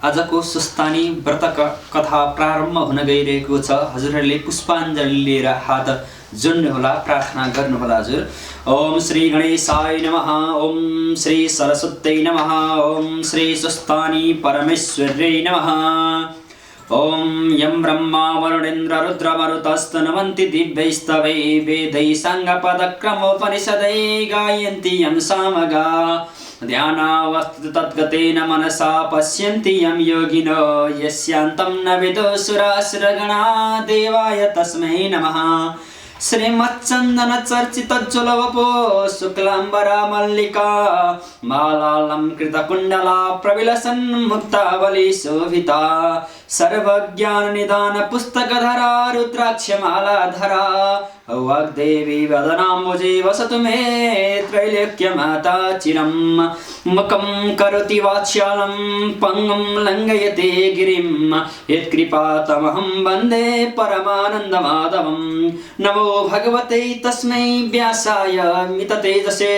आजको सुस्तानी व्रत कथा प्रारम्भ हुन गइरहेको छ। हजुरहरूले पुष्पाञ्जली लिएर हात जोड्नुहोला, प्रार्थना गर्नुहोला। हजुर ओम श्री गणेशाय नमः, ओम श्री सरस्वत्यै नमः, ओम श्री सुस्तानी परमेश्वर्यै नमः। ओम यं ब्रह्मा वरुणेन्द्र रुद्रमरुतस्तनवन्ति दिव्यैस्तवै वेदैः साङ्गपदक्रमोपनिषदै गायन्ति यं सामगा। ध्यानावस्थित तद्गतेन मनसा पश्यन्ति यं योगिनो यस्यान्तं न विदुषुरासुरगणा। देवाय तस्मै नमः। श्रीमच्चन्दन चर्चितज्ज्वलवपो शुक्लाम्बरा मल्लिका मालालङ्कृतकुण्डला प्रविलसन्मुक्तावली शोभिता। सर्वज्ञाननिदान पुस्तकधरा रुद्राक्षमालाधरा। वाग्देवी वदनाम्बुजे वसतु मे त्रैलोक्यमाता चिरं। मुखं करोति वात्स्यालं पङ्गुं लङ्घयते गिरिं। यत्कृपातमहं वन्दे परमानन्दमाधवं। नमो भगवते तस्मै व्यासाय मिततेजसे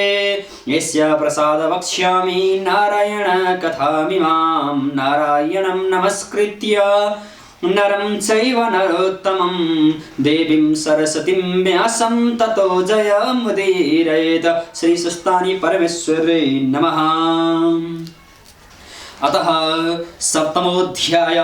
यस्य प्रसाद वक्ष्यामि नारायण कथामिमां। नारायणं नमस्कृत्य नरं चैव नरोत्तमं देवीं सरस्वतीं व्यासं ततो जयमुदीरयेत्। श्री सुस्तानी परमेश्वरै नमः। अतः सप्तमोऽध्याय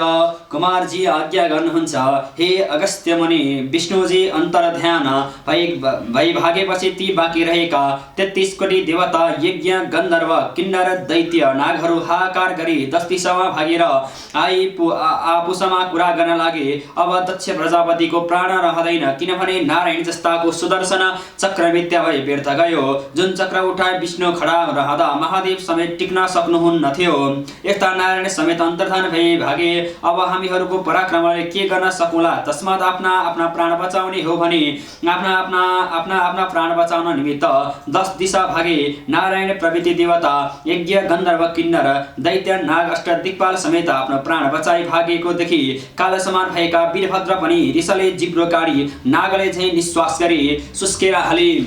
कुमारजी आज्ञा गर्नुहुन्छ, हे अगस्त्य मुनि, विष्णुजी अन्तर्ध्यान भइभागेपछि ती बाँकी रहेका 33 कोटी देवता यज्ञ गन्धर्व किन्नर दैत्य नागहरू हाहाकार गरी 10 दिशामा भागेर आपुसमा कुरा गर्न लागे। अब दक्ष प्रजापतिको प्राण रहँदैन, किनभने नारायण जस्ताको सुदर्शन चक्र मिथ्या भई व्यर्थ गयो। जुन चक्र उठाए विष्णु खडा रहँदा महादेव समेत टिक्न सक्नुहुन्नथ्यो। यस्ता नारायण समेत अन्तर्धान भई भागे। अब हामीहरूको पराक्रमले के गर्न सकुला? तस्मात् आफ्ना आफ्ना प्राण बचाउने हो भने आफ्ना प्राण बचाउन निमित्त 10 दिशा भागे। नारायण प्रभृति देवता यज्ञ गन्धर्व किन्नर दैत्य नाग अष्टदिक्पाल समेत आफ्नो प्राण बचाई भागेको देखि काल समान भएका वीरभद्र पनि रिसले जिब्रो काडी नागले झैं निश्वास गरी सुस्केर हाले।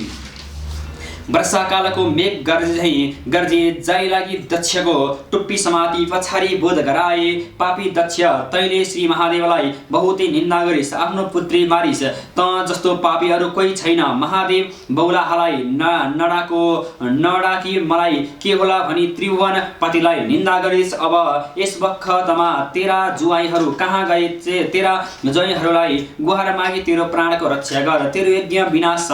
वर्षाकालको मेघ गर्जे जाइ लागि दक्षको टुप्पी समाती पछाडि बोध गराए। पापी दक्ष, तैले श्री महादेवलाई बहुतै निन्दा गरिस्, आफ्नो पुत्री मारिस्। त जस्तो पापी अरू कोही छैन। महादेव बौलाहालाई नडाकी मलाई के होला भनी त्रिभुवन पतिलाई निन्दा गरिस्। अब यस बखतमा तेरा जुवाइहरू कहाँ गए? तेरा जुवाइहरूलाई गुहार मागी तेरो प्राणको रक्षा गर। तेरो यज्ञ विनाश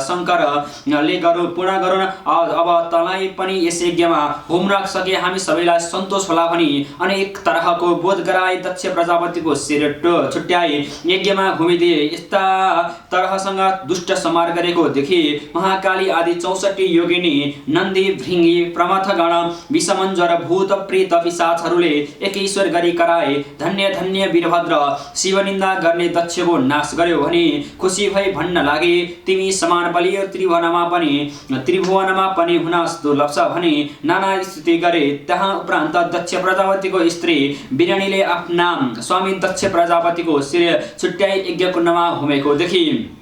शङ्करले पूर्ण गरून्। अब तँलाई पनि यस यज्ञमा होम राख सके हामी सबैलाई सन्तोष होला भनी अनेक तरहको बोध गराए। दक्ष प्रजापतिको शिर छुट्याए, यज्ञमा घुमिदिए। यस्ता तरहसँग दुष्ट समार गरेको देखि महाकाली आदि 64 योगिनी नन्दी भृङ्गी प्रमथगण विषमञ्जर भूत प्रेत पिशाचहरूले एकेश्वर गरी कराए। धन्य धन्य वीरभद्र, शिवनिन्दा गर्ने दक्षको नाश गर्यो भनी खुसी भई भन्न लागे। तिमी समान बलियो त्रिभुवनमा पनि हुन दुर्लभ छ भनी नाना स्तुति गरे। त्यहाँ उपरान्त दक्ष प्रजापतिको स्त्री बिरणीले आफ्ना स्वामी दक्ष प्रजापतिको शिर छुट्याई यज्ञ कुण्डमा घुमेको देखि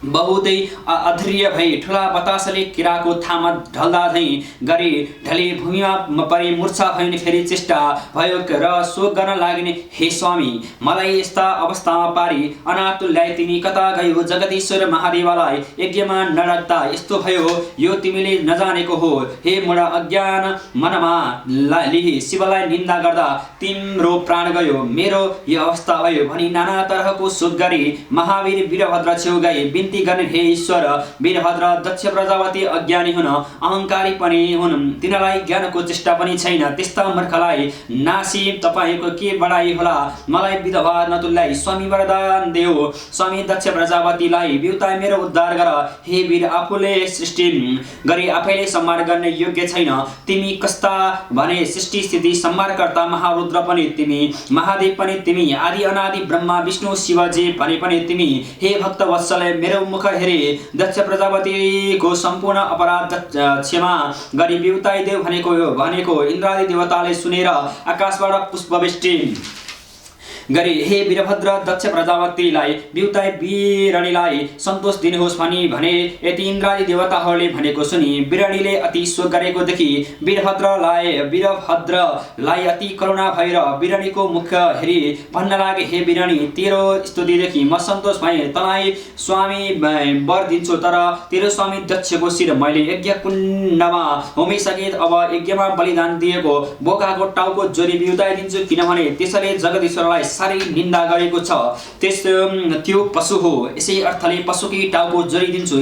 बहुतै अधैर्य भई ठुला बतासले किराको थामा ढल्दा झैं गरी ढली भूमिमा परि मूर्छा भइने फेरि चेष्टा भयो र शोक गर्न लाग्ने। हे स्वामी, मलाई यस्ता अवस्थामा पारी अनाथ तुल्याई तिमी कता गयो? जगदीश्वर महादेवलाई यज्ञमा नडाक्दा यस्तो भयो, यो तिमीले नजानेको हो। हे मूढ, अज्ञान मनमा लिही शिवलाई निन्दा गर्दा तिम्रो प्राण गयो, मेरो यो अवस्था भयो भनी नाना तरहको शोक गरी महावीर वीरभद्र छेउ गए। गर्ने हे ईश्वर, वीरभद्र दक्ष प्रजापति अज्ञानी हुन अहंकारी पनि हुन्, तिनीलाई ज्ञानको चेष्टा पनि छैन। त्यस्ता मूर्खलाई नासी तपाईको के बढाई होला? मलाई विधवा नतुल्याई स्वामी वरदान देऊ। स्वामी दक्ष प्रजापतिलाई बिउताई मेरो उद्धार गर। हे वीर, आफूले सृष्टि गरी आफैले संहार गर्ने योग्य छैन। तिमी कस्ता भने सृष्टि स्थिति संहारकर्ता महारुद्र पनि तिमी, महादेव पनि तिमी, आदि अनादि ब्रह्मा विष्णु शिवजी भने पनि तिमी। हे भक्त वत्सल, मेरो मुख हेरे दक्ष प्रजापतिको सम्पूर्ण अपराध क्षमा गरी बिउताई देव भनेको इन्द्रादि देवताले सुनेर आकाशबाट पुष्पवृष्टि गरी हे वीरभद्र दक्ष प्रजापतिलाई बिउताई बिरणीलाई सन्तोष दिनुहोस् भनी भने। यति इन्द्रादि देवताहरूले भनेको सुनि बिरणीले अति शोक गरेको देखि वीरभद्रलाई अति करुणा भएर बिरणीको मुख हेरी भन्न लागे, हे बिरणी, तेरो स्तुतिदेखि म सन्तोष भएँ। तँलाई स्वामी वर दिन्छु, तर तेरो स्वामी दक्षको शिर मैले यज्ञ कुण्डमा होमिसके। अब यज्ञमा बलिदान दिएको बोकाको टाउको जोडी बिउताइदिन्छु, किनभने त्यसले जगदीश्वरलाई साह्रै निन्दा गरेको छ। त्यो पशु हो, यसै अर्थले पशुकी टाउको जोडिदिन्छु।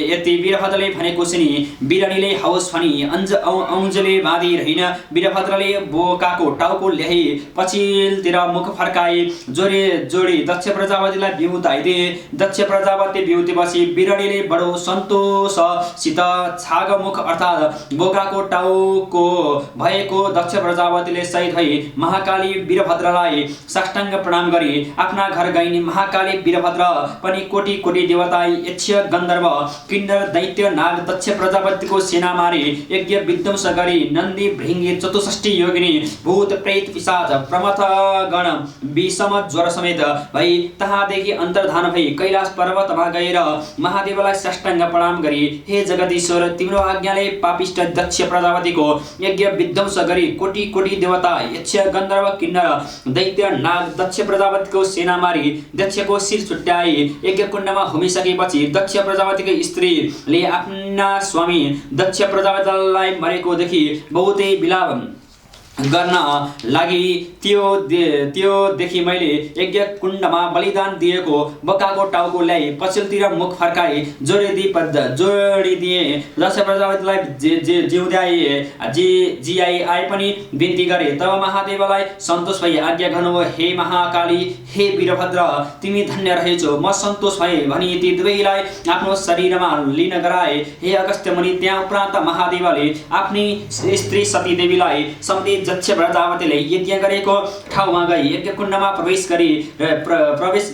यति वीरभद्रले भनेको सुनि बिरणीले हवस् भनी औँजले बाँधी रहिन वीरभद्रले बोकाको टाउको ल्याई पछिल्तिर मुख फर्काई जोडी दक्ष प्रजापतिलाई बिउताइदिए। दक्ष प्रजापति बिउतेपछि बिरणीले बडो सन्तोषसित छागमुख अर्थात् बोकाको टाउको भएको दक्ष प्रजापतिले सहित भई महाकाली वीरभद्रलाई साष्टाङ्ग प्रणाम गरी आफ्ना घर गइन्। महाकाली वीरभद्र पनि कोटी कोटी देवता यक्ष गन्धर्व किन्नर दैत्य नाग दक्ष प्रजापतिको सेना मारी यज्ञ विध्वंस गरी नन्दी भृङ्गी 64 योगिनी भूत प्रेत पिशाच प्रमथगण विषम ज्वर समेत भई तहाँदेखि अन्तर्धान भई कैलाश पर्वतमा गएर महादेवलाई साष्टाङ्ग प्रणाम गरी, हे जगदीश्वर, तिम्रो आज्ञाले पापिष्ट दक्ष प्रजापतिको यज्ञ विध्वंस गरी कोटी कोटी देवता यक्ष गन्धर्व किन्नर दैत्य नाग दक्ष प्रजापतिको सेना मारी दक्षको शिर छुट्याई। यज्ञ कुण्डमा होमिसकेपछि दक्ष प्रजापतिको स्त्रीले आफ्ना स्वामी दक्ष प्रजापतिलाई मरेको देखि बहुतै विलाप गर्न लागि। त्यो देखि मैले यज्ञ कुण्डमा बलिदान दिएको बोकाको टाउको ल्याई पछिल्तिर मुख फर्काई जोडिदिए। दक्ष प्रजापतिलाई जियाई आए पनि बिन्ती गरे। तब महादेवलाई सन्तोष भई आज्ञा गर्नुभयो, हे महाकाली, हे वीरभद्र, तिमी धन्य रहेछौ, म सन्तोष भएँ भनी ती दुवैलाई आफ्नो शरीरमा लिन गराए। हे अगस्त्य मुनि, त्यहाँ उपरान्त महादेवले आफ्नी स्त्री सतीदेवीलाई समेत दक्ष प्रजापतिले यज्ञ गरेको ठाउँमा गई यज्ञ कुण्डमा प्रवेश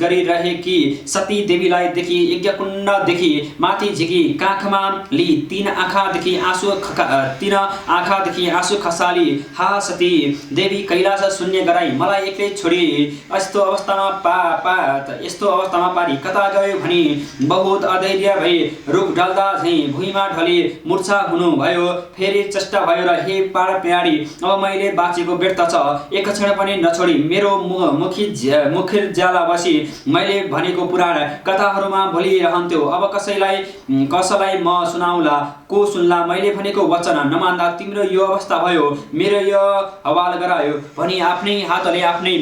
गरिरहेकी सती देवीलाई देखि यज्ञ कुण्डदेखि माथि झिकी काखमा लि तीन आँखादेखि आँसु खसाली, हा सती देवी, कैलाश शून्य गराई मलाई एक्लै छोडी यस्तो अवस्थामा पारी कता गयो भनी बहुत अधैर्य भई रुख ढल्दा झैँ भुइँमा ढली मूर्छा हुनुभयो। फेरि चेष्टा भयो र हे पार प्यारी, अब मैले बाँचेको व्यर्थ छ, एक क्षण पनि नछोडी मेरो मुखिर ज्याला बसी मैले भनेको पुराण कथाहरूमा भोलिरहन्थ्यो। अब कसलाई म सुनाउला, को सुन्ला? मैले भनेको वचन नमान्दा तिम्रो यो अवस्था भयो, मेरो यो हवाल गरायो भनी आफ्नै हातले आफ्नै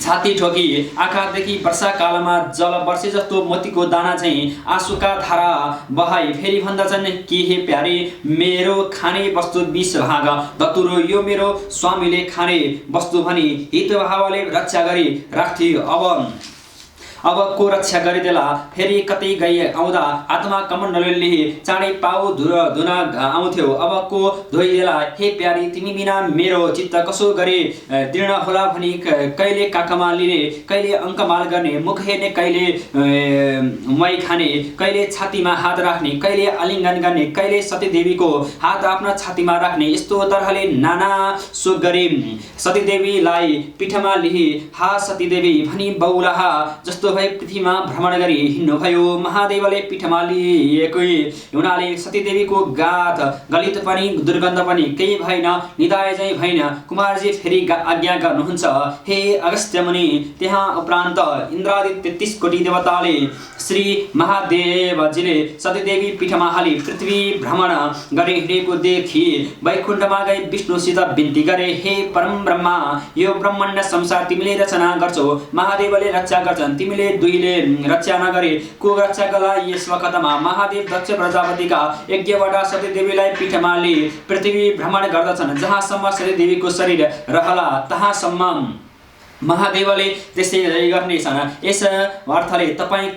छाती ठोकी आँखादेखि वर्षाकालमा जल वर्षे जस्तो मोतीको दाना चाहिँ आँसुका धारा बहाई। फेरि भन्दछन् कि हे प्यारे, मेरो खाने वस्तु 20 भाग धतुरो यो मेरो स्वामीले खाने वस्तु भनी हितभावले रक्षा गरी राख्थ्यो। अब को रक्षा गरिदेला? फेरि कतै गई आउँदा आत्मा कमण्डलले चाँडै पाउ धुन आउँथ्यो। अब को धोइदेला? हे प्यारी, तिमी बिना मेरो चित्त कसो गरे दृढ होला भनी कहिले काखमा लिने, कहिले अङ्कमाल गर्ने, मुख हेर्ने, कहिले मै खाने, कहिले छातीमा हात राख्ने, कहिले आलिङ्गन गर्ने, कहिले सतीदेवीको हात आफ्ना छातीमा राख्ने, यस्तो तरहले नाना सुख गरे। सतीदेवीलाई पीठमा लिही हा सतीदेवी भनी बौलाहा जस्तो भई पृथ्वीमा भ्रमण गरी हिँड्नुभयो। महादेवले पीठमा लिएको हुनाले सतीदेवीको गाथ गलित पनि दुर्गन्ध पनि केही भएन, निदाय चाहिँ भएन। कुमारजी फेरि आज्ञा गर्नुहुन्छ, हे अगस्त्य मुनि, त्यहाँ उपरान्त इन्द्रादि 33 कोटी देवताले श्री महादेवजीले सतीदेवी पीठमा हाली पृथ्वी भ्रमण गरी हिँडेको देखि वैकुण्ठमा गई विष्णुसित बिन्ती गरे, हे परम ब्रह्मा, यो ब्रह्माण्ड संसार तिमीले रचना गर्छौ, महादेवले रक्षा गर्छन्, तिमीले दुईले रक्षा नगरे को रक्षा गर्ला? यस वखतमा महादेव दक्ष प्रजापतिका यज्ञबाट सतीदेवीलाई पीठमा लिई पृथ्वी भ्रमण गर्दछन्। जहाँसम्म सतीदेवीको शरीर रहला तहाँसम्म महादेवले त्यसै गर्नेछन्। यस अर्थले तपाईँ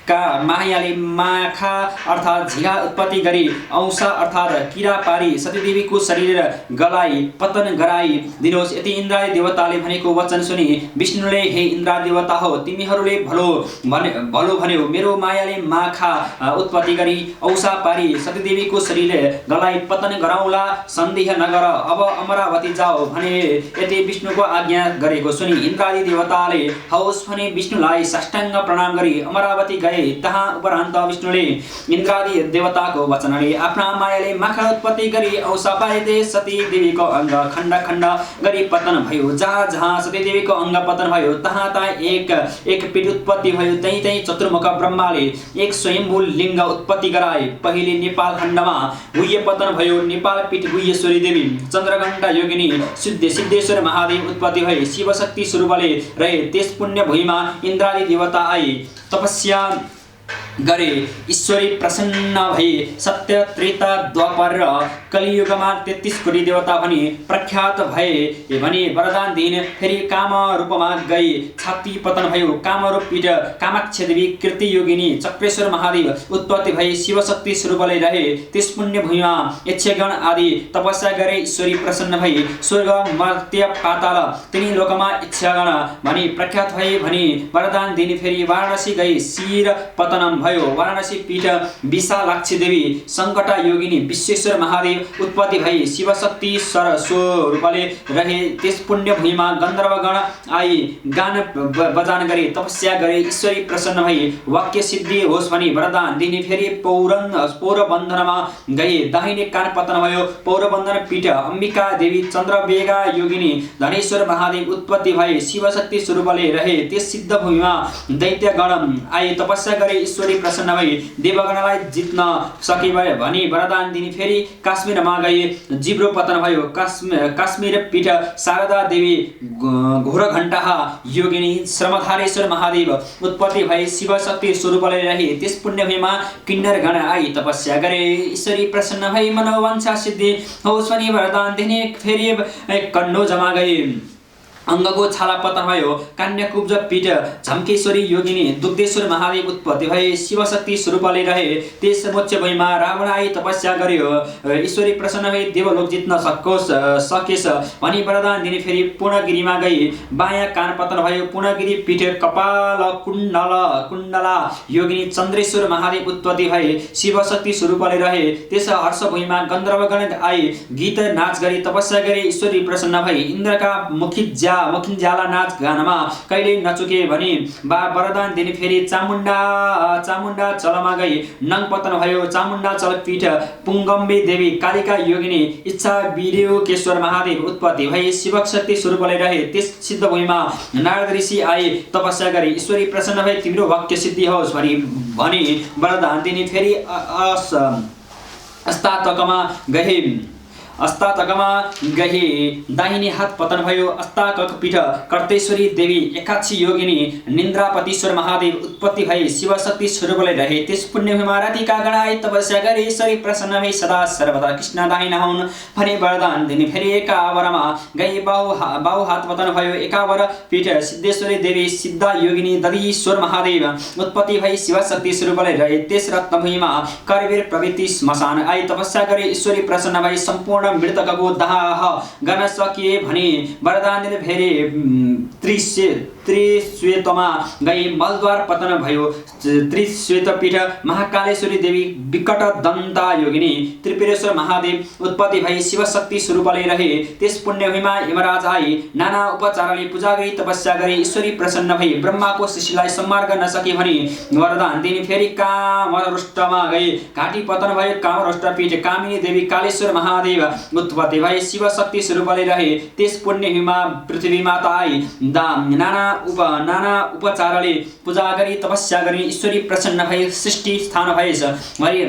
का मायाले माखा अर्थात् झिगा उत्पत्ति गरी औसा अर्थात् किरा पारी सतीदेवीको शरीर गलाई पतन गराई दिनुहोस्। यति इन्द्रादी देवताले भनेको वचन सुनि विष्णुले हे इन्द्रादी देवता हो, तिमीहरूले भलो भन्यो, मेरो मायाले माखा उत्पत्ति गरी औसा पारी सतीदेवीको शरीर गलाई पतन गराउला, सन्देह नगर, अब अमरावती जाओ भने यति विष्णुको आज्ञा गरेको सुनि इन्द्रादी देवताले हौस् भने विष्णुलाई साष्टाङ्ग प्रणाम गरी अमरावती गए। तहाँ उपरान्त विष्णुले इन्द्रादी देवताको वचनले आफ्ना मायाले माखा उत्पत्ति गरी औसा पारिदे सती देवीको अङ्ग खण्ड खण्ड गरी पतन भयो। जहाँ जहाँ सती देवीको अङ्ग पतन भयो तहाँ तहाँ एक पीठ उत्पत्ति भयो। त्यही त्यही चतुर्मुख ब्रह्माले एक स्वयम्भू लिङ्ग उत्पत्ति गराए। पहिले नेपाल खण्डमा गुह्य पतन भयो। नेपाल पीठ गुह्येश्वरी देवी चन्द्रघण्टा योगिनी सिद्धेश्वर महादेव उत्पत्ति भए। शिवशक्ति स्वरूपले रहे। त्यस पुण्य भूमिमा इन्द्रादी देवता आए, तपस्या गरे। ईश्वरी प्रसन्न भई सत्य त्रेता द्वापर र कलियुगमा 33 कोटी देवता भनी प्रख्यात भए भने वरदान दिन फेरि काम रूपमा गई छाती पतन भयो। कामरूप पीठ कामाख्या देवी कीर्ति योगिनी चक्रेश्वर महादेव उत्पत्ति भई शिवशक्ति स्वरूपले रहे। त्यस पुण्य भूमिमा यक्षगण आदि तपस्या गरे। ईश्वरी प्रसन्न भई स्वर्ग मर्त्य पाताल तिनी लोकमा यक्षगण भनी प्रख्यात भए भने वरदान दिन फेरि वाराणसी गई शिर पतनम भयो। वाराणसी पीठ विशालाक्षी देवी संकटा योगिनी विश्वेश्वर महादेव उत्पत्ति भई शिवशक्ति स्वरूपले रहे। त्यस पुण्य भूमिमा गन्धर्वगण आई गान बजान गरे, तपस्या गरे। ईश्वरी प्रसन्न भई वाक्य सिद्धि होस् भनी वरदान दिने फेरि पौरबन्धनमा गए। दाहिने कान पतन भयो। पौरबन्धन पीठ अम्बिका देवी चन्द्रवेगा योगिनी धनेश्वर महादेव उत्पत्ति भए शिवशक्ति स्वरूपले रहे। त्यस सिद्ध भूमिमा दैत्यगण आई तपस्या गरे। ईश्वरी प्रसन्न भई देवगणलाई जित्न सके भनी वरदान दिने फेरि काश्मीरमा गए। जिब्रो पतन भयो। काश्मीर पीठ शारदा देवी घोरघण्टा योगिनी श्रमधारेश्वर महादेव उत्पत्ति भई शिवशक्ति स्वरूपले रहे। त्यस पुण्य भूमिमा किन्नर गण आई तपस्या गरे। ईश्वरी प्रसन्न भई मनोवांछा सिद्धि होस् भनी वरदान दिने फेरि कन्नो जमा गए। अङ्गको छाला पतन भयो। कान्यकुब्ज पीठ झम्केश्वरी योगिनी दुग्धेश्वर महादेव उत्पत्ति भए शिवशक्ति स्वरूपले रहे। त्यस मोक्ष भूमिमा रावण आई तपस्या गर्यो। ईश्वरी प्रसन्न भई देवलोक जित्न सकेस भनी वरदान दिने फेरि पूर्णगिरीमा गई। बायाँ कान पतन भयो। पूर्णगिरी पीठ कपाल कुण्डला योगिनी चन्द्रेश्वर महादेव उत्पत्ति भए शिवशक्ति स्वरूपले रहे। त्यस हर्ष भूमिमा गन्धर्वगण आई गीत नाच गरी तपस्या गरे। ईश्वरी प्रसन्न भई इन्द्रका मुखिन्ज्याला नाच गानमा कहिले नचुके भनी वरदान दिने फेरि चामुण्डा चलमा गई। नङ पतन भयो। चामुण्डा चल पीठ पुङ्गम्बे देवी कालिका योगिनी इच्छा वीर्यकेश्वर महादेव उत्पत्ति भई शिवशक्ति स्वरूपले रहे। त्यस सिद्ध भूमिमा नारद ऋषि आए तपस्या गरी। ईश्वरी प्रसन्न भई तिम्रो वाक्य सिद्धि होस् भनी वरदान दिने फेरि अस्तातकमा गए। दाहिने हात पतन भयो। अस्तातक पीठ कर्तेश्वरी देवी एकाक्षी योगिनी निन्द्रापतिश्वर महादेव उत्पत्ति भई शिवशक्ति स्वरूपले रहे। त्यस पुण्य भूमिमा रातिका गण आई तपस्या गरे। ईश्वरी प्रसन्न भई सदा सर्वदा कृष्ण दाहिना हुन् भने वरदान दिने फेरि एकावरमा गई। बाहु हात पतन भयो। एकावर पीठ सिद्धेश्वरी देवी सिद्धा योगिनी दधीश्वर महादेव उत्पत्ति भई शिवशक्ति स्वरूपले रहे। त्यस रत्नभूमिमा करवीर प्रवृत्ति श्मशान आई तपस्या गरे। ईश्वरी प्रसन्न भई सम्पूर्ण मृतकको दाह गर्न सकिए भने वरदान दिने फेरि त्रिश्वेतमा गई। मलद्वार पतन भयो। त्रिश्वेत पीठ महाकालेश्वरी देवी विकट दन्ता योगिनी त्रिपुरेश्वर महादेव उत्पत्ति भई शिवशक्ति स्वरूपले रहे। त्यस पुण्य भूमिमा यमराज आई नाना उपचारले पूजा गरी तपस्या गरे। ईश्वरी प्रसन्न भई ब्रह्माको शिष्यलाई सम्मान गर्न सके भने वरदान दिने फेरि कामरुष्टमा गई। घाटी पतन भयो। कामरुष्ट पीठ कामिनी देवी कालेश्वर महादेव उत्पत्ति भई शिवशक्ति स्वरूपले रहे। त्यस पुण्य भूमिमा पृथ्वी माता आई नाना उपचारले पूजा गरी तपस्या गरी। ईश्वरी प्रसन्न भई सृष्टि स्थान भएछ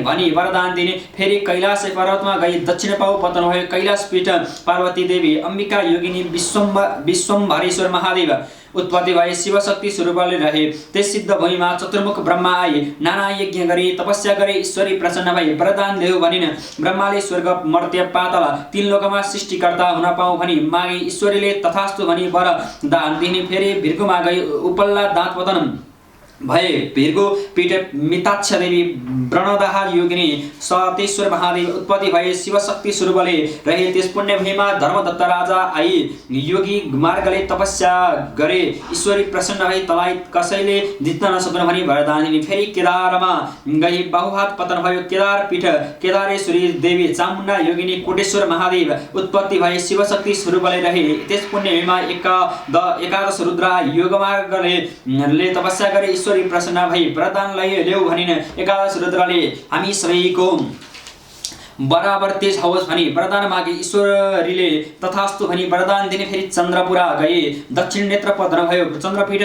भनी वरदान दिने फेरि कैलाश पर्वतमा गई। दक्षिण पाउ पतन भयो। कैलाश पीठ पार्वती देवी अम्बिका योगिनी विश्वम्भरेश्वर महादेव उत्पत्ति भए शिवशक्ति स्वरूपले रहे। त्यस सिद्ध भूमिमा चतुर्मुख ब्रह्मा आई नाना यज्ञ गरी तपस्या गरे। ईश्वरी प्रसन्न भई वरदान देऊ भनिन्। ब्रह्माले स्वर्ग मर्त्य पाताल तीन लोकमा सृष्टिकर्ता हुन पाऊ भनी मागे। ईश्वरीले तथास्तु भनी वरदान दिने फेरि भिर्कुमा गई। उपल्ला दाँत पतन भए भीरको पीठ मिताक्ष देवी व्रणदाहार योगिनी सतेश्वर महादेव उत्पत्ति भए शिवशक्ति स्वरूपले रहे। त्यस पुण्य भूमिमा धर्मदत्त राजा आई योगी मार्गले तपस्या गरे। ईश्वरी प्रसन्न भई तलाई कसैले जित्न नसक्नु भनी वरदान दिने। फेरि केदारमा गई बहुहात पतन भयो। केदार पीठ केदारेश्वरी देवी चामुण्डा योगिनी कोटेश्वर महादेव उत्पत्ति भए शिवशक्ति स्वरूपले रहे। त्यस पुण्य भूमिमा एकादश रुद्र योगमार्गले तपस्या गरे। ईश्वरी प्रसन्न भई वरदान ल्याऊ भनिन्। एकादश रुद्रले हामी सबैको बराबर तेज होस् भनी वरदान मागे। ईश्वरीले तथास्तु भनी वरदान दिने। फेरि चन्द्रपुरा गए। दक्षिण नेत्र पतन भयो। चन्द्रपीठ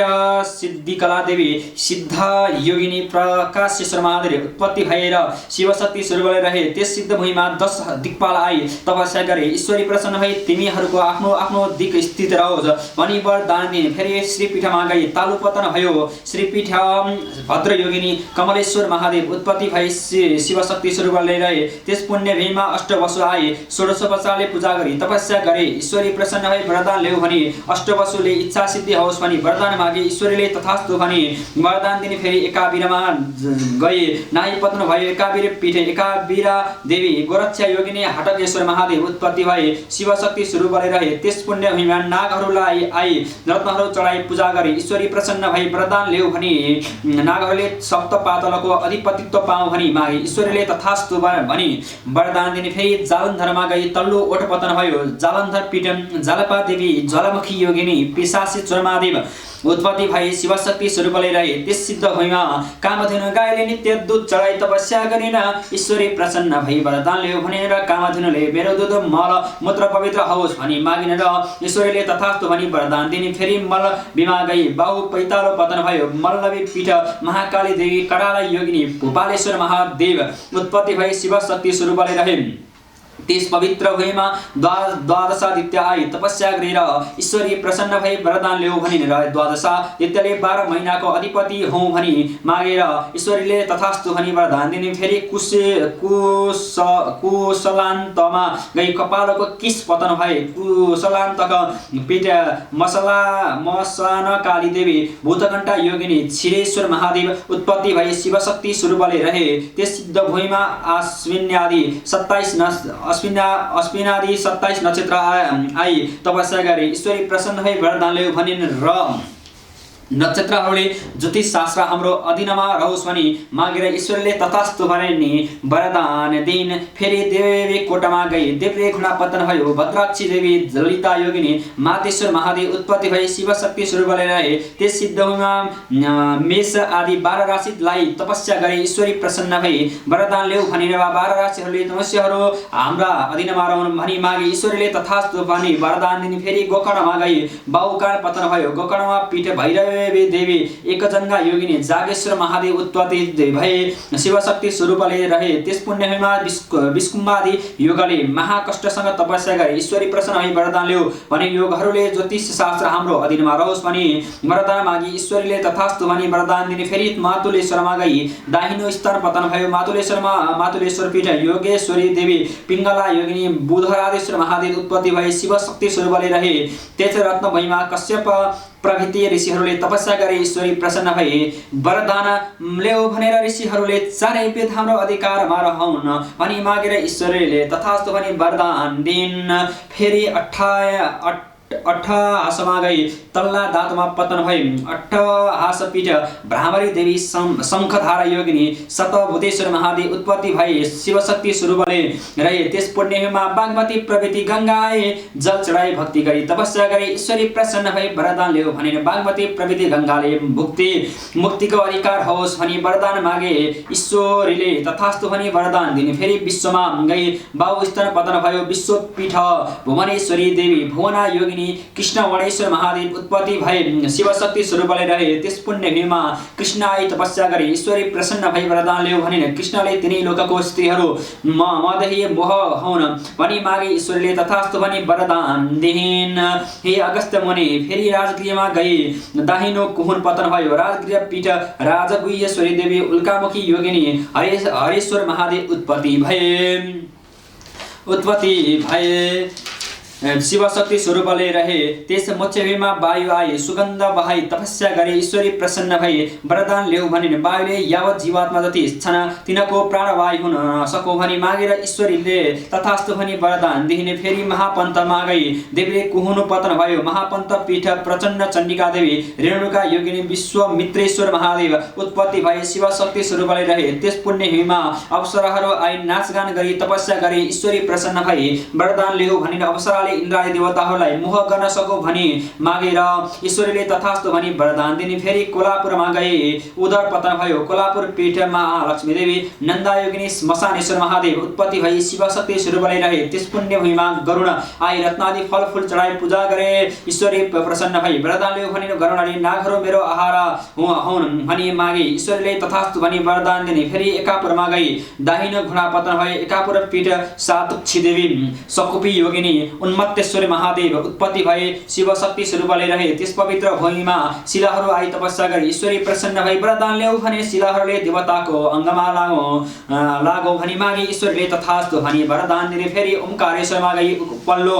सिद्धिकला देवी सिद्ध योगिनी प्रकाशेश्वर महादेव उत्पत्ति भएर शिवशक्ति स्वरूपले रहे। त्यस सिद्ध भूमिमा 10 दिक्पाल आई तपस्या गरे। ईश्वरी प्रसन्न भई तिमीहरूको आफ्नो आफ्नो दिक स्थित रहोस् भनी वरदान दिने। फेरि श्रीपीठमा गई तालु पतन भयो। श्रीपीठ भद्र योगिनी कमलेश्वर महादेव उत्पत्ति भई शिवशक्ति स्वरूपले रहे। त्यस भूमिमा अष्टवसु आए। षोडशोपचारले पूजा गरी तपस्या गरे। ईश्वरी प्रसन्न भई वरदान ल्याऊ भनी अष्टवसुले इच्छा सिद्धि होस् भनी वरदान मागे। ईश्वरीले तथास्तु भनी वरदान दिने। फेरि एकावीरमा गए। नाई पतन भयो। एकावीर पीठ एकावीरा देवी गोरक्षा योगिनी हटकेश्वर महादेव उत्पत्ति भए शिवशक्ति स्वरूपले रहे। त्यस पुण्य भूमिमा नागहरूलाई आई रत्नहरू चढाई पूजा गरे। ईश्वरी प्रसन्न भई वरदान ल्याऊ भनी नागहरूले सप्त पातलको अधिपतित्व पाऊ भनी मागे। ईश्वरीले तथास्तु भनी वरदान दिने। फेरि जालन्धरमा गई तल्लो ओठ पतन भयो। जालन्धर पीठ जालपा देवी ज्वालामुखी योगिनी पिशाची चोरमादेव उत्पत्ति भई शिवशक्ति स्वरूपले रहे। त्यस सिद्ध भूमिमा कामधेनु गाईले नित्य दूध चढाई तपस्या गरिन। ईश्वरी प्रसन्न भई वरदान ल्याऊ भनेर कामधेनुले मेरो दूध मल मूत्र पवित्र होस् भनी मागिन र ईश्वरीले तथास्तु भनी वरदान दिने। फेरि मल्लवीमा गई बाहु पैतालो पतन भयो। मल्लवी पीठ महाकाली देवी कराला योगिनी भूपालेश्वर महादेव उत्पत्ति भई शिवशक्ति स्वरूपले रहे। त्यस पवित्र भूमिमा द्वादशादित्य आई तपस्या गरेर ईश्वरी प्रसन्न भई वरदान ल्याऊ भनिन् र द्वादशादित्यले 12 महिनाको अधिपति हौ भनी मागेर ईश्वरीले तथास्तु भनी वरदान दिने। फेरि कुशलान्तमा गई कपालको किस पतन भए। कुशलान्तक पीठ मसान काली देवी भूतकण्ठा योगिनी क्षीरेश्वर महादेव उत्पत्ति भई शिवशक्ति स्वरूपले रहे। त्यस सिद्ध भूमिमा अश्विनादि 27 नक्षत्र आई तपस्या गरे। ईश्वरी प्रसन्न भई वरदान ल्याऊ भनिन् र नक्षत्रहरूले ज्योतिष शास्त्र हाम्रो अधीनमा रहोस् भनी मागेर ईश्वरले तथास्तु भनी वरदान दिइन्। फेरि देवी कोटमा गई। देवले घुँडा पतन भयो। भद्राक्षी देवी ललिता योगिनी मातेश्वर महादेव उत्पत्ति भई शिवशक्ति स्वरूपले रहे। त्यस सिद्ध भूमिमा मेष आदि 12 राशिलाई तपस्या गरे। ईश्वरी प्रसन्न भई वरदान ल्याऊ भनेर 12 राशिहरूले तपस्याहरू हाम्रा अधीनमा रहन् भनी मागे। ईश्वरले तथास्तु भनी वरदान दिने। फेरि गोकर्णमा गई। बाहुकाल पतन भयो। गोकर्णमा पीठ भैरव देवी एकजंगा योगिनी जागेश्वर महादेव उत्पत्ति भए शिवशक्ति स्वरूपले रहे। त्यस पुण्य भूमिमा विष्कुम्बादि योगले महाकष्टसँग तपस्या गरे। ईश्वरी प्रसन्न भई वरदान ल्याऊ भने योगहरूले ज्योतिष शास्त्र हाम्रो अधीनमा रहोस् भनी वरदान मागी। ईश्वरीले तथास्तु भनी वरदान दिने। फेरि मातुलेश्वरमा गई। दाहिनो स्थान पतन भयो। मातुलेश्वर पीठ योगेश्वरी देवी पिङ्गला योगिनी बुधराजेश्वर महादेव उत्पत्ति भए शिवशक्ति स्वरूपले रहे। त्यस रत्न भूमिमा कश्यप प्रभृति ऋषिहरूले तपस्या गरे। ईश्वरी प्रसन्न भई वरदान ल्याऊ भनेर ऋषिहरूले चारै वेद हाम्रो अधिकारमा रहौन् भनी मागेर ईश्वरले तथास्तु भनी वरदान दिइन्। फेरि अट्ठहासमा गई। तल्ला दातमा पतन भई। अट्ठहासपीठ भ्रामरी देवी शङ्खधारा योगिनी शतभूतेश्वर महादेव उत्पत्ति भई शिवशक्ति स्वरूपले रहे। त्यस पुण्यमा बागमती प्रभृति गंगा आए। जल चढाई भक्ति गरी तपस्या गरे। ईश्वरी प्रसन्न भई वरदान ल्याऊ भनेर बागमती प्रभृति गंगाले मुक्तिको अधिकार होस् भनी वरदान मागे। ईश्वरीले तथास्तु भनी वरदान दिने। फेरि विश्वमा गई। बाहुस्थान पतन भयो। विश्वपीठ भुवनेश्वरी देवी भुवना योगिनी कृष्णवणेश्वर महादेव उत्पत्ति भए शिवशक्ति स्वरूपले रहे। त्यस पुण्य भूमिमा कृष्ण आई तपस्या गरे। ईश्वरी प्रसन्न भई वरदान ल्याऊ भनिन्। कृष्णले तिनै लोकको स्त्रीहरू मदेही मोह हुन् भनी मागे। ईश्वरले तथास्तु भनी वरदान दिइन्। हे अगस्त्य मुनि फेरि राजगृहमा गई। दाहिनो कुहुन पतन भयो। राजगृह पीठ राजगुह्येश्वरी देवी उल्कामुखी योगिनी हरेश्वर महादेव उत्पत्ति भए। शिवशक्ति स्वरूपले रहे त्यस मोक्षभूमिमा वायु आए सुगन्ध बहाई तपस्या गरे ईश्वरी प्रसन्न भई वरदान ल्याऊ भनिन् वायुले यावत जीवात्मा जति छन् तिनको प्राणवायु हुन सको भनी मागेर ईश्वरीले तथास्तु भनी वरदान दिने फेरि महापन्त मागई देवीले कुहुनु पतन भयो महापन्त पीठ प्रचण्ड चण्डिका देवी रेणुका योगिनी विश्वमित्रेश्वर महादेव उत्पत्ति भए शिवशक्ति स्वरूपले रहे त्यस पुण्यभूमिमा अप्सराहरू आई नाचगान गरी तपस्या गरी ईश्वरी प्रसन्न भई वरदान ल्याऊ भनिन् अप्सराले इन्द्रादि देवताहरूलाई मोह गर्न सको भनी मागेर ईश्वरीले तथास्तु भनी वरदान दिने फेरि कोल्हापुरमा गए उदर पतन भयो कोल्हापुर पीठमा लक्ष्मी देवी नन्दा योगिनी श्मशानेश्वर महादेव उत्पत्ति भई शिवशक्ति स्वरूपले रहे त्यस पुण्यभूमिमा गरुण आई रत्नादि फलफूल चढाई पूजा गरे ईश्वरी प्रसन्न भई वरदान ल्याऊ भनिन् गरुडले नागहरू मेरो आहार हुन् भनी मागे ईश्वरले तथास्तु भनी वरदान दिने फेरि एकापुरमा गई दाहिनो घुँडा पतन भए एकापुर पीठ सातुक्षी देवी सकुपी योगिनी उन्मत्तेश्वरी महादेव उत्पत्ति भए शिवशक्ति स्वरूपले रहे त्यस पवित्र भूमिमा शिलाहरू आई तपस्या गरी ईश्वरी प्रसन्न भई वरदान ल्याऊ भने शिलाहरूले देवताको अङ्गमा लागो भनी मागे ईश्वरले तथास्तु भनी वरदान दिने फेरि ओमकारेश्वरमा गई पल्लो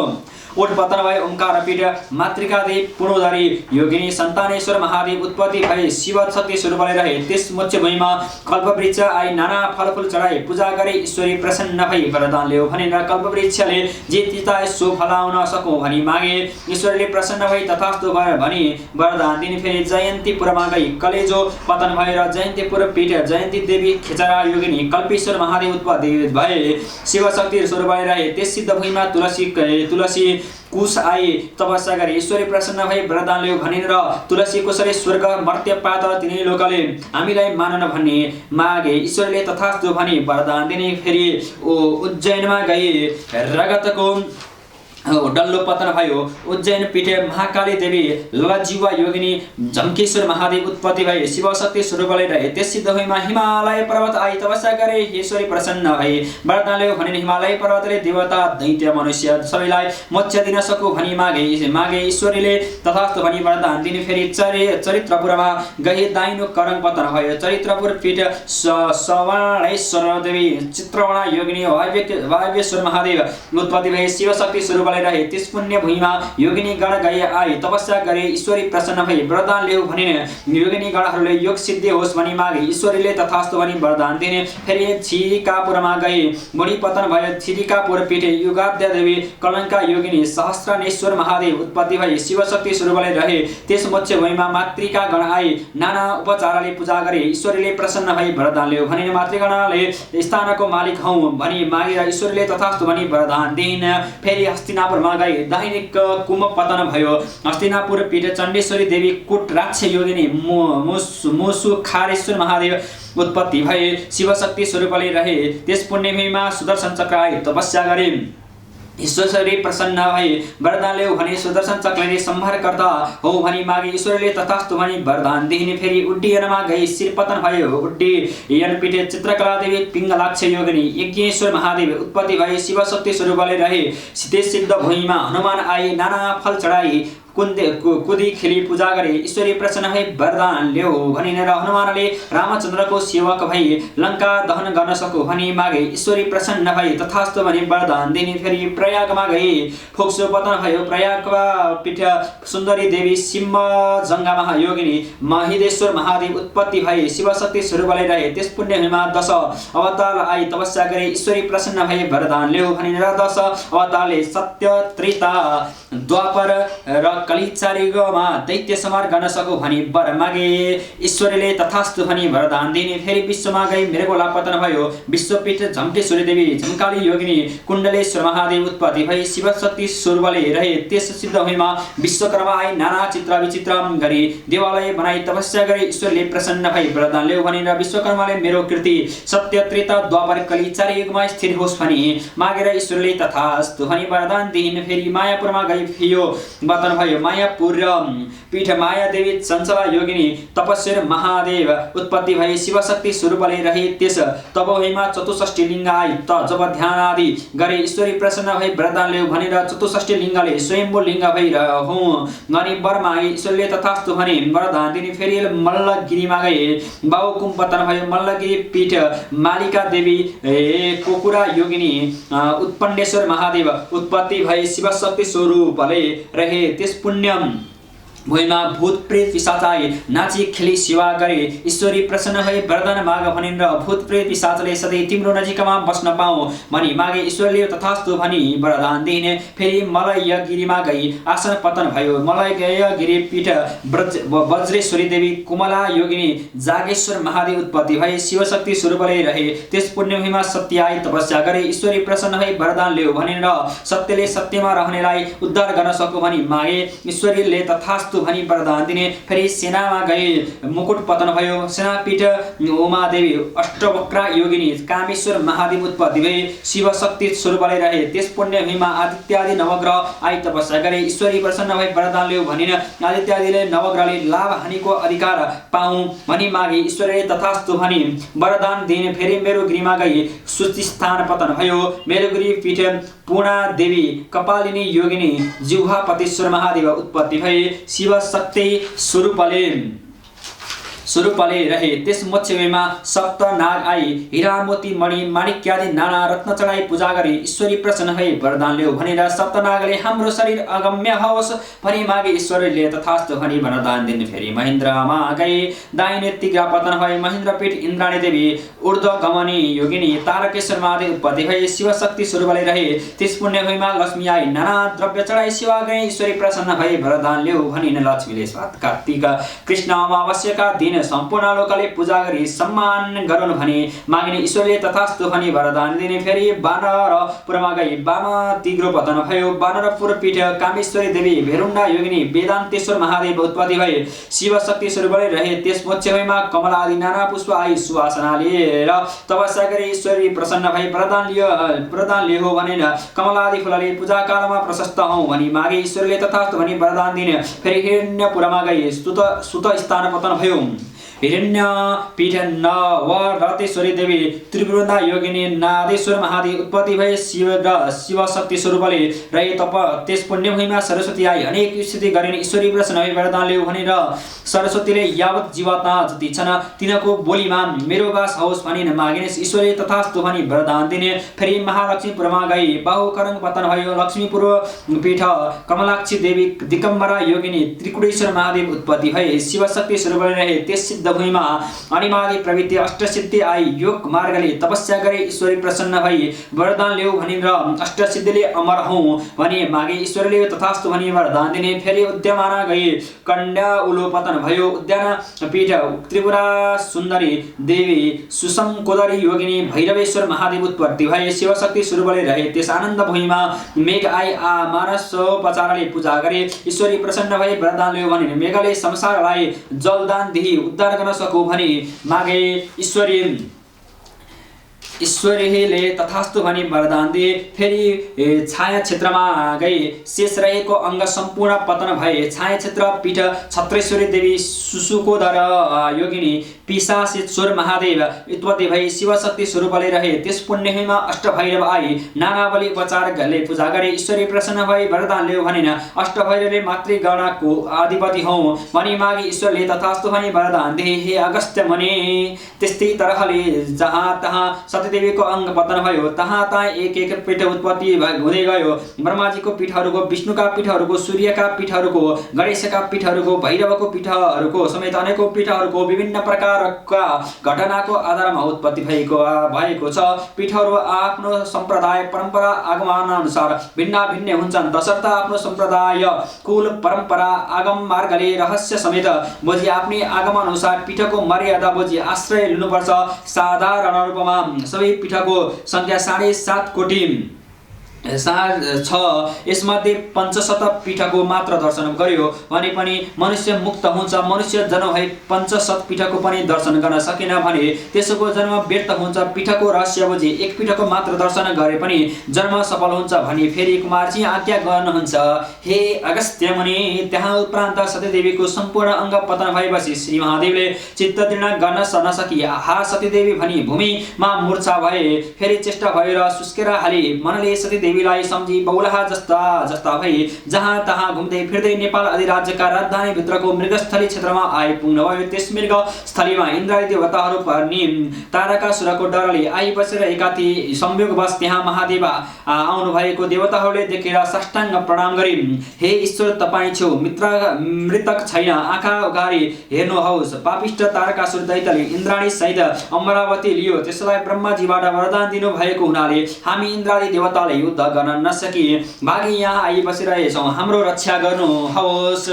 ओठ पतन भए ओमकार पीठ मातृका देवी पुणोदरी योगिनी सन्तानेश्वर महादेव उत्पत्ति भए शिवशक्ति स्वरूपले रहे त्यस मोक्ष भूमिमा कल्पवृक्ष आई नाना फलफूल चढाई पूजा गरे ईश्वरी प्रसन्न भई वरदान ल्याऊ भनेर कल्पवृक्षले जे चिताए सो फलाउन सकौँ भनी मागे ईश्वरले प्रसन्न भई तथास्तु भनी वरदान दिने फेरि जयन्तीपुरमा गई कलेजो पतन भएर जयन्तीपुर पीठ जयन्ती देवी खेचरा योगिनी कल्पेश्वर महादेव उत्पत्ति भए शिवशक्ति स्वरूपले रहे त्यस सिद्ध भूमिमा तुलसी कुश आई तपस्या गरे ईश्वरी प्रसन्न भई वरदान ल्याऊ भनिन् र तुलसी कुशले स्वर्ग मर्त्य पाताल तिनै लोकले हामीलाई मानन भन्ने मागे ईश्वरले तथास्तु भनी वरदान दिने फेरि उज्जैनमा गई रगतको डल्लो पतन भयो उज्जैन पीठे महाकाली देवी ललजीवा योगिनी झम्केश्वर महादेव उत्पत्ति भए शिवशक्ति स्वरूपले रहे त्यस सिद्ध भूमिमा हिमालय पर्वत आई तपस्या गरे ईश्वरी प्रसन्न भई वरदान ल्याऊ भनिन् हिमालय पर्वतले देवता दैत्य मनुष्य सबैलाई मोक्ष दिन सकु भनी मागे ईश्वरीले तथास्तु भनी वरदान दिने फेरि चरित्रपुरमा गई दाहिनो करङ पतन भयो चरित्रपुर पीठ सवर्णेश्वर देवी चित्रवणा योगिनी वायव्येश्वर महादेव उत्पत्ति भए शिवशक्ति स्वरूपले रहे त्यस पुण्य भूमिमा योगिनी गण गए आई तपस्या गरे ईश्वरी प्रसन्न भई वरदान ल्याऊ भनिन् योगिनी गणहरूले योग सिद्धि होस् भनी मागे ईश्वरीले तथास्तु भनी वरदान दिने फेरि छिरिकापुरमा गए बुढी पतन भयो छिरिकापुर पीठे युगाद्य देवी कलङ्का योगिनी सहस्रनेश्वर महादेव उत्पत्ति भई शिवशक्ति स्वरूपले रहे त्यस मोक्ष भूमिमा मातृका गण आई नाना उपचारले पूजा गरे ईश्वरीले प्रसन्न भई वरदान ल्याऊ भनिन् मातृगणले स्थानको मालिक हौ भनी मागेर ईश्वरले तथास्तु भनी वरदान दिन् फेरि हस्तिनापुरमा गई दाहिने कुम पतन भयो हस्तिनापुर पीठ चण्डेश्वरी देवी कुट राक्ष योगिनी मुसुखारेश्वर महादेव उत्पत्ति भए शिवशक्ति स्वरूपले रहे त्यस पुण्यभूमिमा सुदर्शन चक्र आई तपस्या गरे ईश्वरले प्रसन्न भई वरदान ल्याऊ भने सुदर्शन चक्रले संहारकर्ता हो भनी मागे ईश्वरले तथास्तु भनी वरदान दिने फेरि उड्डयनमा गई शिरपतन भयो उड्डयन पीठे चित्रकला देवी पिङ्गलाक्ष योगिनी यज्ञेश्वर महादेव उत्पत्ति भई शिवशक्ति स्वरूपले रहे सिद्ध भूमिमा हनुमान आई नाना फल चढाई कुदी खेली पूजा गरे ईश्वरी प्रसन्न भई वरदान ल्याऊ भनिन् हनुमानले रामचन्द्रको सेवक भई लङ्का दहन गर्न सकु भनी मागे ईश्वरी प्रसन्न भई तथास्तु भनी वरदान दिने फेरि प्रयागमा गई फोक्सो पतन भयो प्रयागमा पीठ सुन्दरी देवी सिंह जङ्गा योगिनी महिदेश्वर महादेव उत्पत्ति भई शिवशक्ति स्वरूपले रहे त्यस पुण्यभूमिमा 10 अवतार आई तपस्या गरे ईश्वरी प्रसन्न भई वरदान ल्याऊ भनिन् 10 अवतारले सत्य त्रेता द्वापर र कलिचारीमा दैत्य संहार गर्न सकु भनी वर मागे ईश्वरले तथास्तु भनी वरदान दिने फेरि विश्वमा गई मृगोला पतन भयो विश्वपीठ झम्केश्वरी देवी झम्काली योगिनी कुण्डलेश्वर महादेव उत्पत्ति भई शिवशक्ति स्वरूपले रहे त्यस सिद्ध भूमिमा विश्वकर्मा आई नाना चित्र विचित्र गरी देवालय बनाई तपस्या गरी ईश्वरले प्रसन्न भई वरदान ल्याऊ भनेर विश्वकर्माले मेरो कृति सत्य त्रेता द्वापर कलिचारी युगमा स्थिर होस् भनी मागेर ईश्वरले तथास्तु भनी वरदान दिने फेरि मायापुरमा गई फियो पतन भयो भयो। मायापुर पीठ मायादेवी चञ्चला योगिनी तपस्वी महादेव उत्पत्ति भई शिवशक्ति स्वरूपले रहे। त्यस तपोभूमिमा 64 लिङ्ग आए। त जब ध्यान आदि गरे ईश्वरी प्रसन्न भई वरदान ल्याऊ भनेर 64 लिङ्गले स्वयम्भू लिङ्ग भइरहौँ अनि वर मागे। ईश्वरले तथास्तु भने वरदान दिने। फेरि मल्लगिरीमा गए। बाबु पतन भयो। मल्लगिरी पीठ मालिका देवी कोकुरा योगिनी उत्पन्नेश्वर महादेव उत्पत्ति भई शिवशक्ति स्वरूपले रहे। त्यस पुण्य भूमिमा भूत प्रेत पिशाच आए। नाची खेली सेवा गरे। ईश्वरी प्रसन्न भई वरदान माग भनिन् र भूत प्रेत पिशाचले सधैँ तिम्रो नजिकमा बस्न पाऊँ भनी मागे। ईश्वरले तथास्तु भनी वरदान दिने। फेरि मलयगिरीमा गई आसन पतन भयो। मलयगिरी पीठ वज्रेश्वरी देवी कुमला योगिनी जागेश्वर महादेव उत्पत्ति भई शिवशक्ति स्वरूपले रहे। त्यस पुण्यभूमिमा सत्य आई तपस्या गरे। ईश्वरी प्रसन्न भई वरदान ल्याऊ भनेर सत्यले सत्यमा रहनेलाई उद्धार गर्न सकु भनी मागे। ईश्वरीले तथास्तु भनी वरदान दिने। फेरि सेनामा गए। मुकुट पतन भयो। सेनापीठ उमादेवी अष्टवक्रा योगिनी कामेश्वर महादेव उत्पत्ति भई शिवशक्ति स्वरूपले रहे। त्यस पुण्यभूमिमा आदित्यादि नवग्रह आई तपस्या गरे। ईश्वरी प्रसन्न भई वरदान ल्याऊ भनिन्। आदित्यादिले नवग्रहले लाभ हानिको अधिकार पाऊँ भनी मागे। ईश्वरले तथास्तु भनी वरदान दिने। फेरि मेरुगिरीमा गई सुचिस्थान पतन भयो। मेरुगिरी पीठ पूर्णा देवी कपालिनी योगिनी जिह्वापतेश्वर महादेव उत्पत्ति भई शिवशक्ति स्वरूपले रहे। त्यस मोक्षभूमिमा सप्त नाग आई। हीरा मोती मणि माणिक्यादि नाना रत्न चढाई पूजा गरे। ईश्वरी प्रसन्न भई वरदान ल्याऊ भनेर सप्तनागले हाम्रो शरीर अगम्य होस् भनी मागे। ईश्वरले तथास्तु भनी वरदान दिने। फेरि महेन्द्रमा गए। दाहिने तिग्रा पतन भई महेन्द्रपीठ इन्द्राणी देवी ऊर्ध्वगमनी योगिनी तारकेश्वर महादेव उत्पत्ति भई शिवशक्ति स्वरूपले रहे। त्यस पुण्यभूमिमा लक्ष्मी आई। नाना द्रव्य चढाई सेवा गए। ईश्वरी प्रसन्न भई वरदान ल्याऊ भनिन्। लक्ष्मीले कार्तिक कृष्ण अमावास्याका दिन सम्पूर्ण लोकले पूजा गरी सम्मान गरून् भनी मागिने। ईश्वरले तथास्तु भनी वरदान दिने। फेरि बानरपुरमा गई। वाम तिग्रो पतन भयो। बानरपुर पीठ कामेश्वरी देवी भेरुण्डा योगिनी वेदान्तेश्वर महादेव उत्पत्ति भई शिवशक्ति स्वरूपले रहे। त्यस मोक्षभूमिमा कमला आदि नाना पुष्प आई सुवासना लिएर तपस्या गरी ईश्वरी प्रसन्न भई वरदान लियो भनेर कमलादि फूलले पूजा कालमा प्रशस्त हौँ भनी मागे। ईश्वरले तथास्तु भनी वरदान दिने। फेरि हिरण्यपुरमा गई। सुत स्थान पतन भयो। हिरण्य पीठ नवरतेश्वरी देवी त्रिपुरा योगिनी नादेश्वर महादेव उत्पत्ति भई शिवशक्ति स्वरूपले रहे। त्यस पुण्यभूमिमा सरस्वती आई। अनेक स्थिति गरिन्। ईश्वरी प्रसन्न भई वरदान ल्याऊ भनेर सरस्वतीले यावत जीवात्मा जति छन् तिनको बोलीमा मेरो वास होस् भनी मागिने। ईश्वरले तथास्तु भनी वरदान दिने। फेरि महालक्ष्मीपुरमा गई। बाहुकरङ पतन भयो। लक्ष्मीपुर पीठ कमलाक्षी देवी दिगम्बरा योगिनी त्रिकुटेश्वर महादेव उत्पत्ति भई शिवशक्ति स्वरूपले रहे। त्यस भूमिमा अनिमादि प्रवृत्ति अष्टसिद्धि आई। योग मार्गले तपस्या गरे। ईश्वरी प्रसन्न भई वरदान ल्याऊ भनिन् र अष्टसिद्धिले अमर हौँ भनी मागे। ईश्वरले तथास्तु भनी वरदान दिने। फेरि उद्यमाना गई। कन्या उलो पतन भयो। उद्यान पीठ त्रिपुरा सुन्दरी देवी सुसंकोदरी योगिनी भैरवेश्वर महादेव उत्पत्ति भई शिवशक्ति स्वरूपले रहे। त्यस आनन्द भूमिमा मेघ आई। मानसोपचारले पूजा गरे। ईश्वरी प्रसन्न भई वरदान ल्याऊ भनिन्। मेघले संसारलाई जलदान दिई उद्धार गर्न सकु भनी मागे। ईश्वरीले तथास्तु भनी वरदान दिए। फेरि छाया क्षेत्रमा गई। शेष रहेको अङ्ग सम्पूर्ण पतन भए। छाया क्षेत्र पीठ छत्रेश्वरी देवी सुसुकोदर योगिनी पिशाचेश्वर महादेव उत्पत्ति भई शिवशक्ति स्वरूपले रहे। त्यस पुण्यभूमिमा अष्टभैरव आई। नाना बलि उपचारले पूजा गरे। ईश्वरी प्रसन्न भई वरदान ल्याऊ भनिन्। अष्टभैरवले मातृगणको अधिपति हौँ भनी मागी। ईश्वरले तथास्तु भनी वरदान दिए। हे अगस्त्य मुनि त्यस्तै तरहले जहाँ तहाँ देवीको अङ्ग पतन भयो। तहाँ एक एक पीठ उत्पत्ति हुँदै गयो। ब्रह्माजीको पीठहरूको, विष्णुका पीठहरूको, सूर्यका पीठहरूको, गणेशका पीठहरूको, भैरवको पीठहरूको समेत अनेकौं पीठहरूको विभिन्न प्रकारका घटनाको आधारमा उत्पत्ति भएको छ। पीठहरू आफ्नो सम्प्रदाय परम्परा आगमन अनुसार भिन्न भिन्न हुन्छन्। तसर्थ आफ्नो सम्प्रदाय कुल परम्परा आगम मार्गले रहस्य समेत बुझी आफ्नै आगम अनुसार पीठको मर्यादा बुझी आश्रय लिनुपर्छ। साधारण रूपमा सबै पीठको संख्या 7.5 कोटी छ। यसमध्ये पञ्चशत पीठको मात्र दर्शन गर्यो भने पनि मनुष्य मुक्त हुन्छ। मनुष्य जन्म भई पञ्चशत पीठको पनि दर्शन गर्न सकेन भने त्यसको जन्म व्यर्थ हुन्छ। पीठको रहस्य बुझी एक पीठको मात्र दर्शन गरे पनि जन्म सफल हुन्छ भनी फेरि कुमारजी आज्ञा गर्नुहुन्छ। हे अगस्त्य मुनि, त्यहाँ उपरान्त सतीदेवीको सम्पूर्ण अङ्ग पतन भएपछि श्री महादेवले चित्त दृढ गर्न नसकी हा सतीदेवी भनी भूमिमा मूर्छा भए। फेरि चेष्टा भएर सुस्केर हाली मनले सतीदेवीलाई सम्झी बौलाहा जस्ता भई जहाँ तहाँ घुम्दै फिर्दै नेपाल अधिराज्यका राजधानी भित्रको मृगस्थली क्षेत्रमा आइपुग्नुभयो। त्यस मृगस्थलीमा इन्द्रादी देवताहरू पर्ने तारकासुरको डरले आइबसेर एकाति संयोगवश त्यहाँ महादेव आउनु भएको देवताहरूले देखेर साष्टाङ्ग प्रणाम गरी हे ईश्वर, तपाईँ छेउ मृतक छैन, आँखा उघारी हेर्नुहोस्। पापिष्ट तारकासुर दैत्यले इन्द्राणी सहित अमरावती लियो। त्यसलाई ब्रह्माजीबाट वरदान दिनु भएको हुनाले हामी इन्द्रादी देवताले युद्ध गर्न नसकी भागी यहाँ आइबसिरहेछौँ। हाम्रो रक्षा गर्नुहोस्।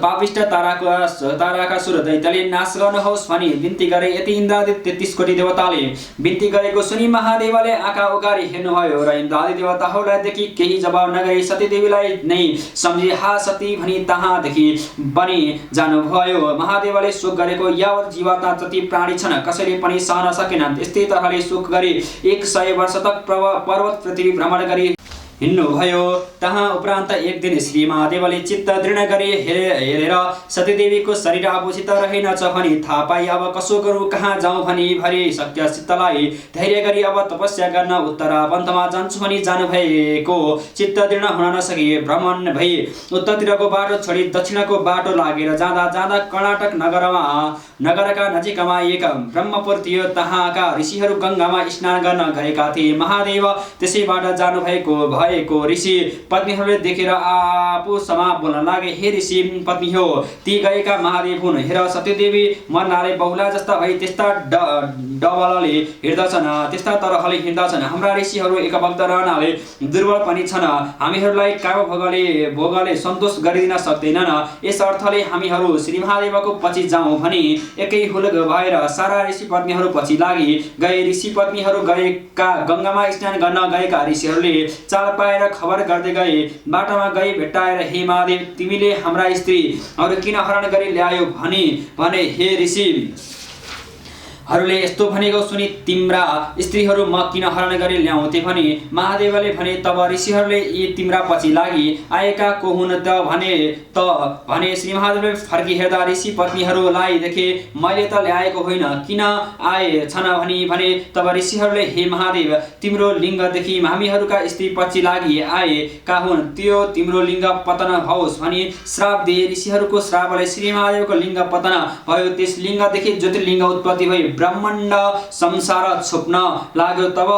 पापिष्ट तारकासुर दैत्यले नाश गर्नुहोस् भनी बिन्ती गरे। यति इन्द्रादी 33 कोटी देवताले बिन्ती गरेको सुनि महादेवले आँखा उघारी हेर्नुभयो र इन्द्रादी देवताहरूलाई देखि केही जवाब नगरी सतीदेवीलाई नै सम्झी हा सती भनी तहाँदेखि बनी जानुभयो। महादेवले शोक गरेको यावत जीवात्मा जति प्राणी छन् कसैले पनि सहन सकेनन्। यस्तै तरहले शोक गरी 100 वर्ष तक पर्वत पृथ्वी भ्रमण गरी हिँड्नुभयो। तहाँ उपरान्त एक दिन श्री महादेवले चित्त दृढ गरी हेरेर सतीदेवीको शरीर आफूसित रहेनछ भनी थाहा पाई अब कसो गरौँ, कहाँ जाउँ भनी भरि शक्य चित्तलाई धैर्य गरी अब तपस्या गर्न उत्तरापन्थमा जान्छु भनी जानुभएको चित्त दृढ हुन नसकी भ्रमण भई उत्तरतिरको बाटो छोडी दक्षिणको बाटो लागेर जाँदा जाँदा कर्नाटक नगरका नजिकमा एक ब्रह्मपुर थियो। तहाँका ऋषिहरू गङ्गामा स्नान गर्न गएका थिए। महादेव त्यसैबाट जानुभएको ऋषि पत्नीहरूले देखेर आफूसमा बोल्न लागे, हे ऋषि पत्नी हो, ती गएका महादेव हुन्। हेर सतीदेवी मर्नाले बहुला जस्ता भई त्यस्ता डबलले हिँड्दछन्, त्यस्ता तरहले हिँड्दछन्। हाम्रा ऋषिहरू एकभक्त रहनाले दुर्बल पनि छन्। हामीहरूलाई काम भोगले सन्तोष गरिदिन सक्दैनन्। यस अर्थले हामीहरू श्री महादेवको पछि जाउँ भनी एकै हुलक भएर सारा ऋषि पत्नीहरू पछि लागि गए। ऋषि पत्नीहरू गएका गङ्गामा स्नान गर्न गएका ऋषिहरूले चाल पाएर खबर गर्दै गए। बाटोमा गई भेट्टाएर हे महादेव, तिमीले हाम्रा स्त्रीहरू किन हरण गरी ल्यायो भने हे ऋषिहरूले यस्तो भनेको सुनि तिम्रा स्त्रीहरू म किन हरण गरी ल्याउँथे भने महादेवले भने तब ऋषिहरूले यी तिम्रा पछि लागि आएका को हुन् त भने श्री महादेवले फर्की हेर्दा ऋषि पत्नीहरूलाई देखे। मैले त ल्याएको होइन, किन आए छन् भने तब ऋषिहरूले हे महादेव, तिम्रो लिङ्गदेखि हामीहरूका स्त्री पछि लागि आएका हुन्, त्यो तिम्रो लिङ्ग पतन होस् भनी श्राप दिए। ऋषिहरूको श्रापले श्री महादेवको लिङ्ग पतन भयो। त्यस लिङ्गदेखि ज्योतिर्लिङ्ग उत्पत्ति भई ब्रह्माण्ड संसार छोप्न लाग्यो। तब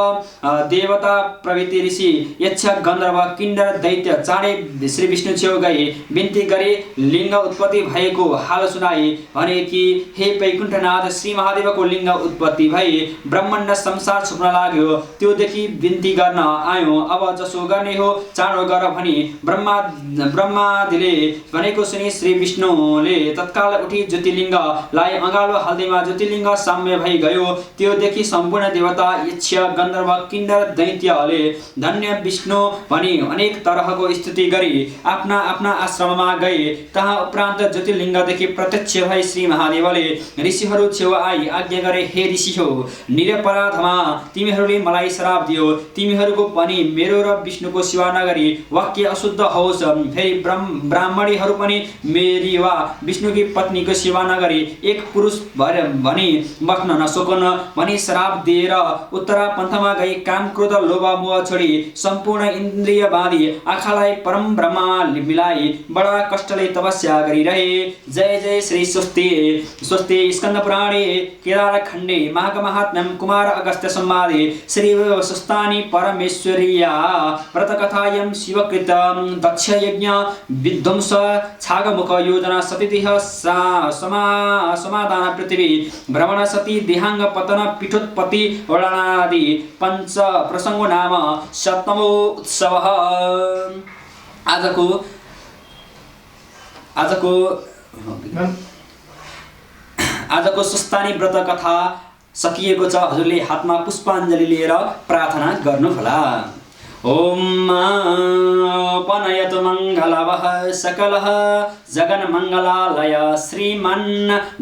देवता प्रभृति ऋषि यक्ष गन्धर्व किन्नर दैत्य चाँडै श्री विष्णु छेउ गए बिन्ती गरे। लिङ्ग उत्पत्ति भएको हाल सुनाए भने कि हे वैकुण्ठनाथ, श्री महादेवको लिङ्ग उत्पत्ति भई ब्रह्माण्ड संसार छोप्न लाग्यो। त्योदेखि बिन्ती गर्न आयो। अब जसो गर्ने हो चाँडो गर भनी ब्रह्मादिले भनेको सुनि श्री विष्णुले तत्काल उठी ज्योतिर्लिङ्गलाई अँगालो हाल्दैमा ज्योतिर्लिङ्ग साम्य भई गयो। त्यो देखि सम्पूर्ण देवता यक्ष गन्धर्व किन्नर दैत्यले धन्य विष्णु भनी अनेक तरहको स्तुति गरी आफ्ना आफ्ना आश्रममा गए। तहाँ उपरान्त ज्योतिर्लिङ्गदेखि प्रत्यक्ष भई श्री महादेवले ऋषिहरू छेउ आई आज्ञा गरे, हे ऋषि हो, निरपराधमा तिमीहरूले मलाई श्राप दियो। तिमीहरूको पनि मेरो र विष्णुको सेवा नगरी वाक्य अशुद्ध होस्। फेरि ब्राह्मणीहरू पनि मेरी वा विष्णुकी पत्नीको सेवा नगरी एक पुरुष भनी बस्न नसकुन् भनी श्राप दिएर उत्तरापन्थमा गई काम क्रोध लोभ मोह छोडी सम्पूर्ण इन्द्रियवादी आँखालाई परम ब्रह्मा मिलाई बडा कष्टले तपस्या गरिरहे। जय जय श्री स्वस्ति स्कन्द पुराणे केदार खण्डे माघ महात्म्यम कुमार अगस्त्य संवादे श्री सुस्तानी परमेश्वरीया व्रतकथायं शिवकृत दक्ष यज्ञ विध्वंस छागमुख योजना सतीदेह समाधान पृथ्वी भ्रमण सती देहांग पतन पीठोत्पत्ति वर्णनादि पंच प्रसंगो नाम सप्तमो उत्सव। आजको सुस्तानी व्रत कथा सकिएको छ। हजुरले हातमा पुष्पाञ्जली लिएर प्रार्थना गर्नुहोला। ओम पनयतु मङ्गलवः सकलः जगन्मङ्गलालय श्रीमन्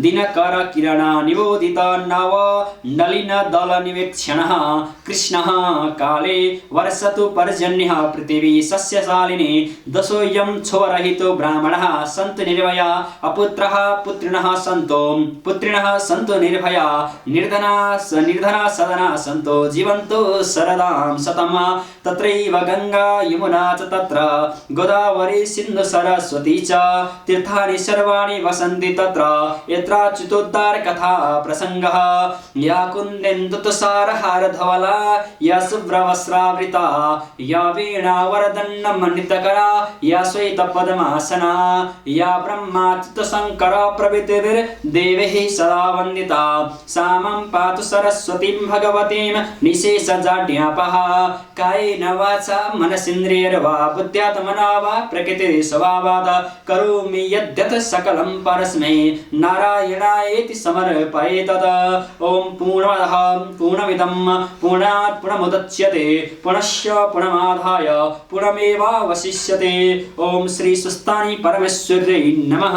दिनकर किरण निबोधित नव नलिन दल निवेक्षणः कृष्णः काले वर्षतु पर्जन्यः पृथिवी सस्यशालिनी दशोऽयं क्षोभरहितो ब्राह्मणः सन्तु निर्भया अपुत्रः पुत्रिणः सन्तु निर्भया निर्धना सदना सन्तो जीवन्तो शरदां शतम् तत्रैव गंगा यमुना च तत्र गोदावरी सिन्धु सरस्वती च तीर्थानि सर्वाणि वसन्ति तत्र यत्राच्युतोद्धार कथा प्रसंगः या कुन्देन्दुतुषारहार धवला या शुभ्रवस्त्रावृता या वीणावरदण्डमण्डितकरा या श्वेतपद्मासना या ब्रह्माच्युतशङ्कर प्रभृतिभिर्देवैः सदा वन्दिता सा मां पातु सरस्वतीं भगवतीं निशेषजाड्यापः कायेन वाचा मनसेन्द्रियैर्वा बुद्ध्यात्मना वा प्रकृतिस्वभावात् करोमि यद्यत् सकलं परस्मै नारायणायेति समर्पयेतत्। ओम पूर्णमदः पूर्णमिदं पूर्णात् पूर्णमुदच्यते पुनश्च पूर्णमादाय पूर्णमेवावशिष्यते। ओम श्री स्वस्तानि परमेश्वर्यै नमः।